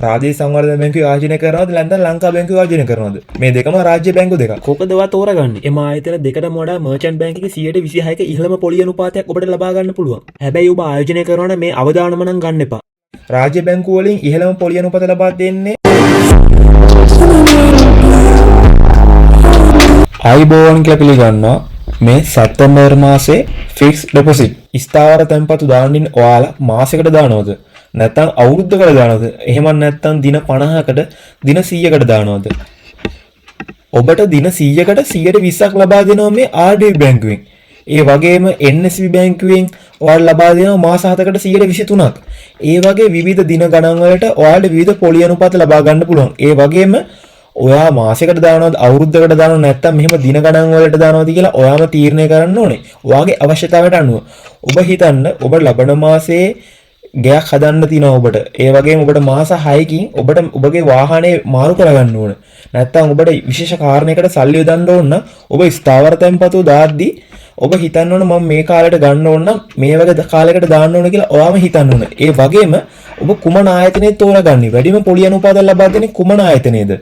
ප්‍රාදේශීය සංවර්ධන බැංකුව ආයෝජනය කරනවද නැත්නම් ලංකා බැංකුව ආයෝජනය කරනවද? මේ දෙකම රාජ්‍ය බැංකු දෙකක්. කොකද ඔයා තෝරගන්නේ? එම ආයතන දෙකටම වඩා මර්චන්ට් බැංක් එකේ 126ක ඉහළම පොලි අනුපාතයක් ඔබට ලබා ගන්න පුළුවන්. හැබැයි ඔබ ආයෝජනය කරනවා නම් මේ අවදානම නම් ගන්න එපා. රාජ්‍ය බැංකුව වලින් ඉහළම පොලි අනුපාත ලබා දෙන්නේ අයිබෝන් කියලා පිළිගන්නවා. මේ සැප්තැම්බර් මාසේ ෆික්ස් ඩෙපොසිට් ස්ථාවර තැන්පතු දාන්නින් ඔයාලා මාසෙකට දානවද? නැත්නම් අවුරුද්දකට දානවද? එහෙම නැත්නම් දින 50කට දින 100කට දානවද? ඔබට දින 100කට 120ක් ලබා දෙනවා මේ RD බැංකුවෙන්. ඒ වගේම NSB බැංකුවෙන් ඔයාලා ලබා දෙනවා මාස 7කට 123ක්. ඒ වගේ විවිධ දින ගණන් වලට ඔයාලට විවිධ පොලි අනුපාත ලබා ගන්න පුළුවන්. ඒ වගේම ඔයා මාසයකට දානවද අවුරුද්දකට දානවද නැත්නම් මෙහෙම දින ගණන් වලට දානවද කියලා ඔයාම තීරණය කරන්න ඕනේ. ඔයාගේ අවශ්‍යතාවයට අනුව. ඔබ හිතන්න ඔබ ලබන මාසයේ ගයක් හදන්න තියෙනවා ඔබට. ඒ වගේම ඔබට මාස 6කින් ඔබට ඔබගේ වාහනේ මාරු කරගන්න ඕන. නැත්නම් ඔබට විශේෂ කාරණයකට සල්ලි යොදන්න ඕන නම් ඔබ ස්ථාවර තැන්පතු දාද්දී ඔබ හිතන්න ඕන මම මේ කාලයට ගන්න ඕන නම් මේ වගේ කාලයකට දාන්න ඕන කියලා ඔයාම හිතන්න ඕන. ඒ වගේම ඔබ කුමන ආයතනයේ තෝරගන්නේ? වැඩිම පොලි අනුපාත ලබා දෙන්නේ කුමන ආයතනයේද?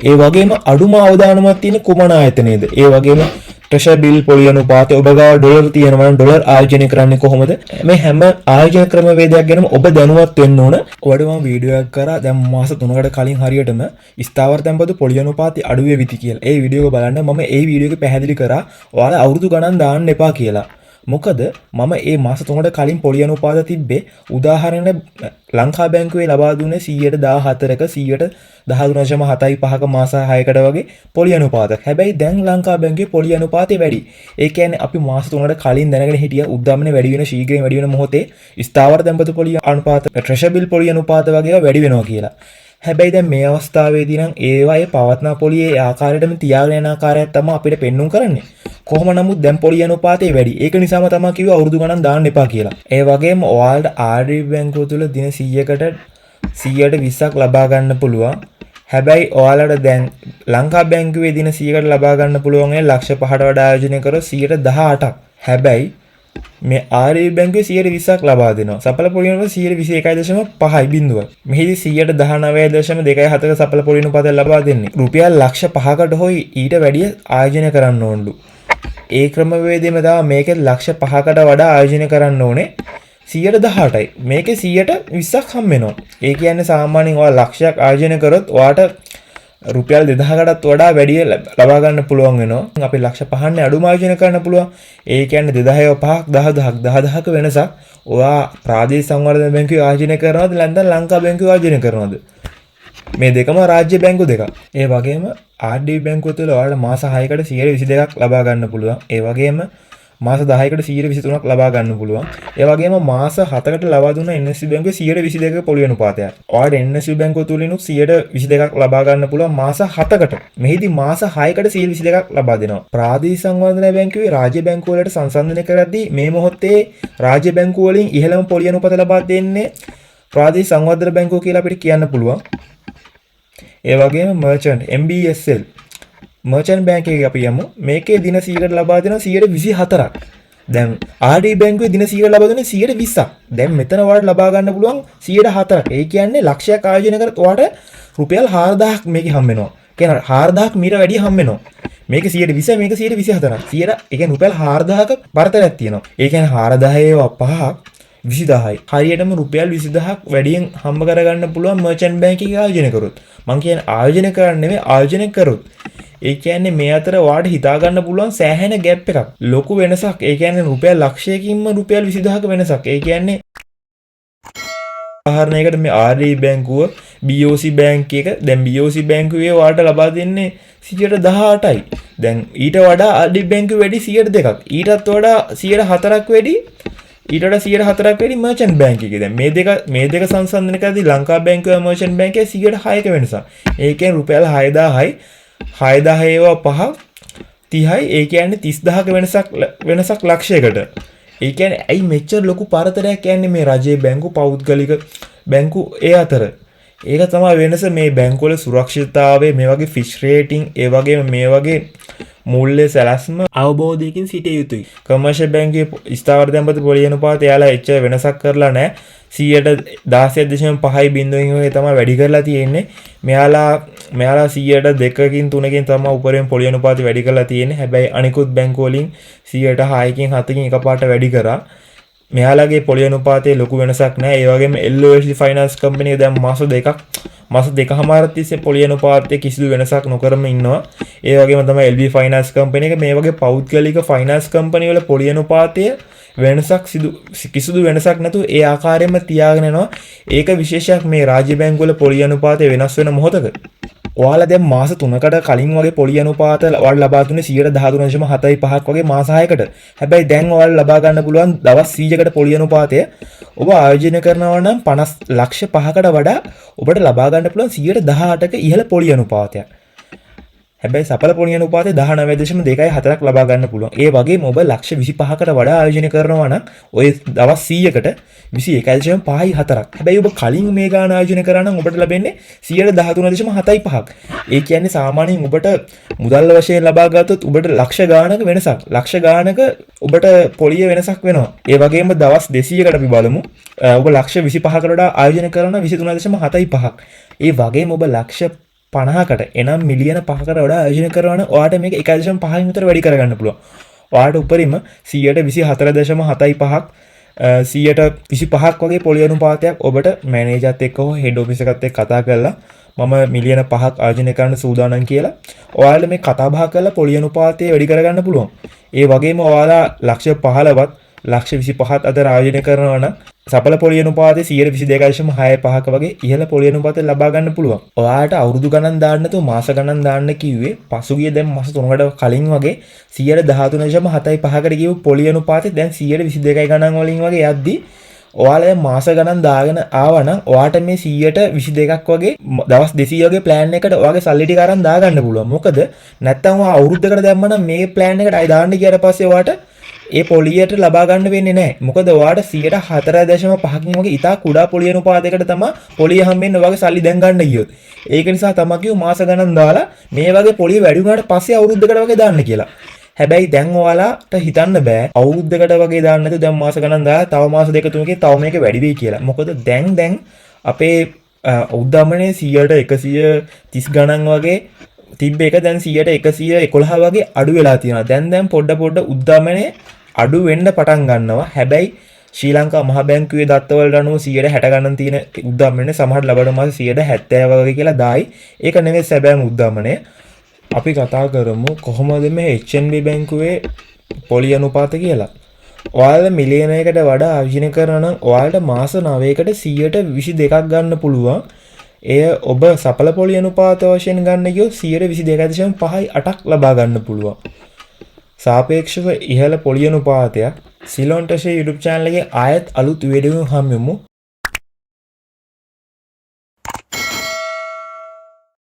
ඒ වගේම අඩුම අවදානමක් තියෙන කුමන ආයතනයේද? ඒ වගේම ට්‍රෙෂර් බිල් පොලි අනුපාතය ඔබ ගාව ඩොලර් තියෙනවා නම් ඩොලර් ආයෝජනය කරන්නේ කොහොමද? මේ හැම ආයෝජන ක්‍රමවේදයක් ගැනම ඔබ දැනුවත් වෙන්න ඕන. ඔයාලට මම වීඩියෝ එකක් කරා දැන් මාස 3කට කලින් හරියටම ස්ථාවර තැන්පතු පොලි අනුපාතය අඩු වෙවිති කියලා. ඒ වීඩියෝ එක බලන්න මම ඒ වීඩියෝ එක පැහැදිලි කරා ඔයාලා අවුරුදු ගණන් දාන්න එපා කියලා. මොකද මම මේ මාස 3කට කලින් පොලි අනුපාත තිබ්බේ උදාහරණයක් ලංකා බැංකුවේ ලබා දුන්නේ 114ක 13.75ක මාස 6කට වගේ පොලි අනුපාතයක්. හැබැයි දැන් ලංකා බැංකුවේ පොලි අනුපාතය වැඩි. ඒ කියන්නේ අපි මාස 3කට කලින් දැනගෙන හිටියා උද්දමනේ වැඩි වෙන ශීඝ්‍රයෙන් වැඩි වෙන මොහොතේ ස්ථාවර තැන්පතු පොලි අනුපාත ට්‍රෙෂර් බිල් පොලි අනුපාත වගේ වැඩි වෙනවා කියලා. හැබැයි දැන් මේ අවස්ථාවේදී නම් ඒවායේ පවත්නා පොලියේ ආකාරයටම තියාගෙන යන ආකාරයක් තමයි අපිට පෙන්වුම් කරන්නේ. කොහොම නමුත් දැන් පොලි අනුපාතය වැඩි. ඒක නිසාම තමයි කිව්ව අවුරුදු ගණන් දාන්න එපා කියලා. ඒ වගේම ඔයාලට RD බැංකුව තුල දින 100කට 120ක් ලබා ගන්න පුළුවන්. හැබැයි ඔයාලට දැන් ලංකා බැංකුවේ දින 100කට ලබා ගන්න පුළුවන් ලක්ෂ 5ට වඩා ආයෝජනය කරොත් 118ක්. හැබැයි මේ RD බැංකුවේ 120ක් ලබා දෙනවා. සඵල පොලි අනුපාත 121.5යි බිඳුව. මෙහිදී 119.27ක සඵල පොලි අනුපාතය ලබා දෙන්නේ. රුපියල් ලක්ෂ 5කට හොයි ඊට වැඩිය ආයෝජනය කරන්න ඕනලු. ඒ ක්‍රමවේදෙම තමයි මේකෙත් ලක්ෂ 5කට වඩා ආයෝජනය කරන්න ඕනේ 118යි. මේකේ 120ක් හම් වෙනවා. ඒ කියන්නේ සාමාන්‍යයෙන් ඔයා ලක්ෂයක් ආයෝජනය කරොත් ඔයාට රුපියල් 2000කටත් වඩා වැඩි ලබා ගන්න පුළුවන් වෙනවා. අපි ලක්ෂ 5න්නේ අඩුම ආයෝජනය කරන්න පුළුවන්. ඒ කියන්නේ 2000 5ක් 10000ක වෙනසක්. ඔයා ප්‍රාදේශීය සංවර්ධන බැංකුවේ ආයෝජනය කරනවද නැත්නම් ලංකා බැංකුවේ ආයෝජනය කරනවද? මේ දෙකම රාජ්‍ය බැංකු දෙකක්. ඒ වගේම RD බැංකුව තුළ ඔයාලට මාස 6කට 122ක් ලබා ගන්න පුළුවන්. ඒ වගේම මාස 10කට 123ක් ලබා ගන්න පුළුවන්. ඒ වගේම මාස 7කට ලබා දුන්න NSB බැංකුවේ 122ක පොලි අනුපාතයක්. ඔයාලට NSB බැංකුව තුලිනුත් 122ක් ලබා ගන්න පුළුවන් මාස 7කට. මෙහිදී මාස 6කට 122ක් ලබා දෙනවා. ප්‍රාදේශීය සංවර්ධන බැංකුවේ රාජ්‍ය බැංකුව වලට සංසන්දනය කරද්දී මේ මොහොතේ රාජ්‍ය බැංකුව වලින් ඉහළම පොලි අනුපාත ලබා දෙන්නේ ප්‍රාදේශීය සංවර්ධන බැංකුව කියලා අපිට කියන්න පුළුවන්. ඒ වගේම මර්චන්ට් MBSL මර්චන්ට් බැංක් එකේ අපි යමු. මේකේ දින 100කට ලබා දෙනවා 124ක්. දැන් RD බැංකුවේ දින 100කට ලබා දෙනවා 120ක්. දැන් මෙතන ඔයාලට ලබා ගන්න පුළුවන් 104ක්. ඒ කියන්නේ ලක්ෂයක් ආයෝජනය කරත් ඔයාලට රුපියල් 4000ක් මේකේ හම් වෙනවා. කියන්නේ 4000ක් මීට වැඩිය හම් වෙනවා. මේක 120 මේක 124ක්. 100 ඒ කියන්නේ රුපියල් 4000ක බරතරයක් තියෙනවා. ඒ කියන්නේ 4000 ඒවා 5ක් 20000යි. හරියටම රුපියල් 20000ක් වැඩියෙන් හම්බ කරගන්න පුළුවන් මර්චන්ට් බැංක් එකේ ආයෝජනය කරොත්. මං කියන්නේ ආයෝජනය කරන්න නෙමෙයි ආයෝජනය කරොත්. ඒ කියන්නේ මේ අතර ඔයාලට හිතා ගන්න පුළුවන් සෑහෙන ગેප් එකක්. ලොකු වෙනසක්. ඒ කියන්නේ රුපියල් ලක්ෂයකින්ම රුපියල් 20000ක වෙනසක්. ඒ කියන්නේ උදාහරණයකට මේ RD බැංකුව BOC බැංක් එක දැන් BOC බැංකුවේ ඔයාලට ලබා දෙන්නේ 118යි. දැන් ඊට වඩා RD බැංකුවේ වැඩි 102ක්. ඊටත් වඩා 104ක් වැඩි ඊට වඩා 104ක් වැඩි මර්චන්ට් බැංක් එකේ. දැන් මේ දෙක සංසන්දනය කරද්දී ලංකා බැංකුවේ මර්චන්ට් බැංකුවේ 106ක වෙනසක්. ඒ කියන්නේ රුපියල් 6000යි 6000 ඒවා 5 30යි. ඒ කියන්නේ 30000ක වෙනසක් ලක්ෂයකට. ඒ කියන්නේ ඇයි මෙච්චර ලොකු පරතරයක් කියන්නේ මේ රජයේ බැංකු පෞද්ගලික බැංකු ඒ අතර. ඒක තමයි වෙනස. මේ බැංකු වල සුරක්ෂිතතාවය මේ වගේ ෆිෂ් රේටින් ඒ වගේම මේ වගේ මූල්‍ය සැලැස්ම අවබෝධයකින් සිටිය යුතුයි. කමර්ෂල් බැංකුවේ ස්ථාවර තැන්පතු පොලි අනුපාතය යාලා එච්චර වෙනසක් කරලා නැහැ. 16.5 බිඳුවෙන් වගේ තමයි වැඩි කරලා තියෙන්නේ. මෙයාලා 102කින් 3කින් තමයි උපරිම පොලි අනුපාතය වැඩි කරලා තියෙන්නේ. හැබැයි අනිකුත් බැංකු වලින් 6කින් 7කින් එකපාරට වැඩි කරා. මෙයාලගේ පොලි අනුපාතයේ ලොකු වෙනසක් නැහැ. ඒ වගේම LOC ෆයිනෑන්ස් කම්පැනි එක දැන් මාස දෙකමාරක් තිස්සේ පොලි අනුපාතයේ කිසිදු වෙනසක් නොකරම ඉන්නවා. ඒ වගේම තමයි LB ෆයිනෑන්ස් කම්පැනි එක මේ වගේ පෞද්ගලික ෆයිනෑන්ස් කම්පැනි වල පොලි අනුපාතයේ කිසිදු වෙනසක් නැතුව ඒ ආකාරයෙන්ම තියාගෙන යනවා. ඒක විශේෂයක් මේ රාජ්‍ය බැංකු වල පොලි අනුපාතය වෙනස් වෙන මොහොතක. ඔයාලා දැන් මාස 3කට කලින් වගේ පොලි අනුපාත ඔයාලා ලබා දුන්නේ 13.75ක් වගේ මාස 6කට. හැබැයි දැන් ඔයාලා ලබා ගන්න පුළුවන් දවස් 100කට පොලි අනුපාතය ඔබ ආයෝජනය කරනවා නම් 50 ලක්ෂ 5කට වඩා ඔබට ලබා ගන්න පුළුවන් 18%ක ඉහළ පොලි අනුපාතයක්. හැබැයි සඵල පොලි අනුපාතය 19.24ක් ලබා ගන්න පුළුවන්. ඒ වගේම ඔබ ලක්ෂ 25කට වඩා ආයෝජනය කරනවා නම් ඔය දවස් 100කට 21.54ක්. හැබැයි ඔබ කලින් මේ ගාන ආයෝජනය කරා නම් ඔබට ලැබෙන්නේ 13.75ක්. ඒ කියන්නේ සාමාන්‍යයෙන් ඔබට මුදල් වශයෙන් ලබා ගත්තොත් ඔබට ලක්ෂ ගානක වෙනසක්. ලක්ෂ ගානක ඔබට පොලිය වෙනසක් වෙනවා. ඒ වගේම දවස් 200කට අපි බලමු. ඔබ ලක්ෂ 25කට වඩා ආයෝජනය කරනවා 23.75ක්. ඒ වගේම ඔබ ලක්ෂ 50කට එනම් මිලියන 5කට වඩා ආයෝජනය කරනවා නම් ඔයාට මේක 1.5න් විතර වැඩි කරගන්න පුළුවන්. ඔයාට උපරිම 24.75ක් 125ක් වගේ පොලි අනුපාතයක් ඔබට මැනේජර්ත් එක්ක හෝ හෙඩ් ඔෆිස් එකත් එක්ක කතා කරලා මම මිලියන 5ක් ආයෝජනය කරන්න සූදානම් කියලා ඔයාලා මේ කතා බහ කරලා පොලි අනුපාතය වැඩි කරගන්න පුළුවන්. ඒ වගේම ඔයාලා ලක්ෂ 15වත් ලක්ෂ 25ත් අතර ආයෝජනය කරනවා නම් සඵල පොලි අනුපාතය 22.65ක වගේ ඉහළ පොලි අනුපාතය ලබා ගන්න පුළුවන්. ඔයාලට අවුරුදු ගණන් දාන්න නැතුව මාස ගණන් දාන්න කිව්වේ පසුගිය දැන් මාස 3කට කලින් වගේ 13.75කට කියපු පොලි අනුපාතය දැන් 122 ගණන් වලින් වගේ යද්දී ඔයාලා මාස ගණන් දාගෙන ආවා නම් ඔයාට මේ 122ක් වගේ දවස් 200 වගේ ප්ලෑන් එකකට ඔයාගේ සල්ලි ටික අරන් දාගන්න පුළුවන්. මොකද නැත්තම් ඔයා අවුරුද්දකට දැම්මම මේ ප්ලෑන් එකට ආයි දාන්න ගියාට පස්සේ ඔයාට ඒ පොලියට ලබා ගන්න වෙන්නේ නැහැ. මොකද ඔයාට 4.5කින් වගේ ඉතා කුඩා පොලි අනුපාතයකට තමයි පොලිය හම්බෙන්නේ ඔයාගේ සල්ලි දැන් ගන්න ගියොත්. ඒක නිසා තමයි කිව්ව මාස ගණන් දාලා මේ වගේ පොලිය වැඩි වුණාට පස්සේ අවුරුද්දකට වගේ දාන්න කියලා. හැබැයි දැන් ඔයාලට හිතන්න බෑ අවුරුද්දකට වගේ දාන්න නැතුව දැන් මාස ගණන් දාලා තව මාස දෙක තුනකින් තව මේක වැඩි වෙයි කියලා. මොකද දැන් අපේ උද්දමනයේ 100% 130 ගණන් වගේ තිබ්බ එක දැන් 111 වගේ අඩු වෙලා තියෙනවා. දැන් පොඩ උද්දමනයේ අඩු වෙන්න පටන් ගන්නවා. හැබැයි ශ්‍රී ලංකා මහ බැංකුවේ දත්තවලට අනුව 160 ගණන් තියෙන උද්දමනයේ සමහර ලබන මාස 170 වගේ කියලා දායි. ඒක නෙවෙයි සැබෑම උද්දමනය. අපි කතා කරමු කොහොමද මේ HNB බැංකුවේ පොලි අනුපාත කියලා. ඔයාලා මිලියනයකට වඩා ආයෝජනය කරනවා නම් ඔයාලට මාස 9කට 122ක් ගන්න පුළුවන්. එය ඔබ සඵල පොලි අනුපාත වශයෙන් ගන්න ගියොත් 22.58ක් ලබා ගන්න පුළුවන්. සාපේක්ෂව ඉහළ පොලි අනුපාතයක් සිලොන් ටෂේ YouTube channel එකේ ආයත් අලුත් වීඩියෝ හම්බෙමු.